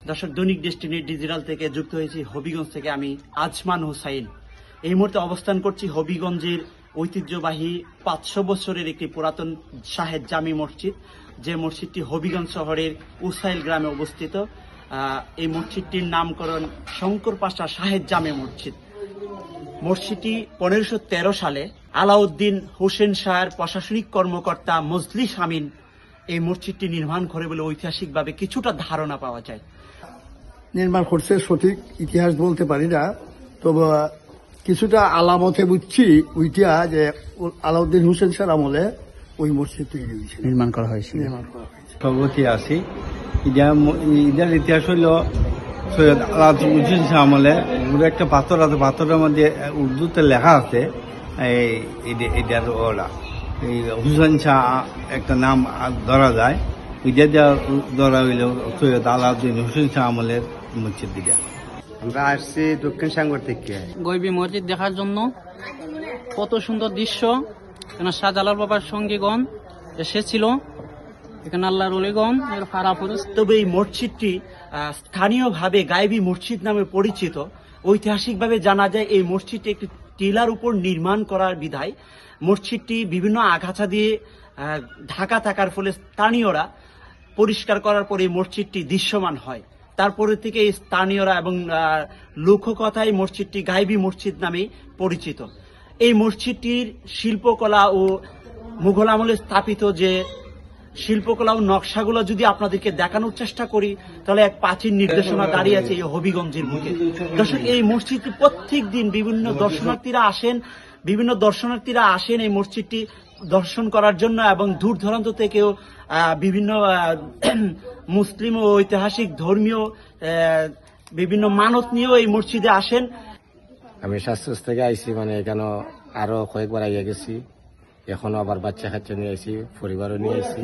দর্শক, দৈনিক destiny digital থেকে যুক্ত হয়েছি হবিগঞ্জ থেকে। আমি আজমান হুসাইন এই মুহূর্তে অবস্থান করছি হবিগঞ্জের ঐতিহ্যবাহী 500 বছরের একটি পুরাতন শাহেদ জামি মসজিদ, যে মসজিদটি হবিগঞ্জ শহরের উসাইল গ্রামে অবস্থিত। এই মসজিদটির নামকরণ শঙ্কর পাশা শাহেদ জামি মসজিদ। মসজিদটি 1513 সালে আলাউদ্দিন হোসেন শাহের প্রশাসনিক কর্মকর্তা মজলিস আমিন এই মসজিদটি নির্মাণ করে বলে ঐতিহাসিকভাবে কিছুটা ধারণা পাওয়া যায়। নির্মাণ করছে, সঠিক ইতিহাস বলতে পারি না, তবে কিছুটা আলামতে বুঝছি ওইটা যে আলাউদ্দিন হোসেন শাহ আমলে ওই মসজিদ তৈরি হয়েছে, নির্মাণ করা হয়েছে। সর্বতি আছি ইদার ইতিহাস হইল সৈয়দ আলাউদ্দিন হোসেন শাহ আমলে একটা পাথর আছে, পাথরের মধ্যে উর্দুতে লেখা আছে এটার ওরা এই হুসেন শাহ একটা নাম ধরা যায়, ওইটা ধরা হইল সৈয়দ আলাউদ্দিন হোসেন শাহ আমলের মসজিদ দিকে। আমরা আসছি দক্ষিণ সাগর থেকে গৈবী মসজিদ দেখার জন্য। কত সুন্দর দৃশ্য, এখানে শাহজালাল বাবার সঙ্গীগণ এসেছিল, এখানে আল্লাহর ওলিগণ এর ফারাফুরুস। তবে এই মসজিদটি স্থানীয়ভাবে গায়েবী মসজিদ নামে পরিচিত। ঐতিহাসিকভাবে জানা যায় এই মসজিদটি একটি টিলার উপর নির্মাণ করার বিধায় মসজিদটি বিভিন্ন আগাছা দিয়ে ঢাকা থাকার ফলে স্থানীয়রা পরিষ্কার করার পরে এই মসজিদটি দৃশ্যমান হয়। তারপরে থেকে স্থানীয়রা এবং লোককথায় মসজিদটি গায়েবী মসজিদ নামে পরিচিত। এই মসজিদটির শিল্পকলা ও মুঘল আমলে স্থাপিত যে শিল্পকলা ও নকশাগুলো যদি আপনাদেরকে দেখানোর চেষ্টা করি, তাহলে এক প্রাচীন নির্দেশনা দাঁড়িয়ে আছে এই হবিগঞ্জের বুকে। দর্শক, এই মসজিদটি প্রত্যেক দিন বিভিন্ন দর্শনার্থীরা আসেন এই মসজিদটি দর্শন করার জন্য, এবং দূর দূরান্ত থেকেও বিভিন্ন মুসলিম ও ঐতিহাসিক ধর্মীয় বিভিন্ন মানত নিয়েও এই মসজিদে আসেন। আমি শাস্ত্রস থেকে আইছি, মানে এখানে আরো কয়েকবার আইয়া গেছি, এখনো আবার বাচ্চা কাচ্চা নিয়ে আইছি, পরিবারও নিয়ে আইছি।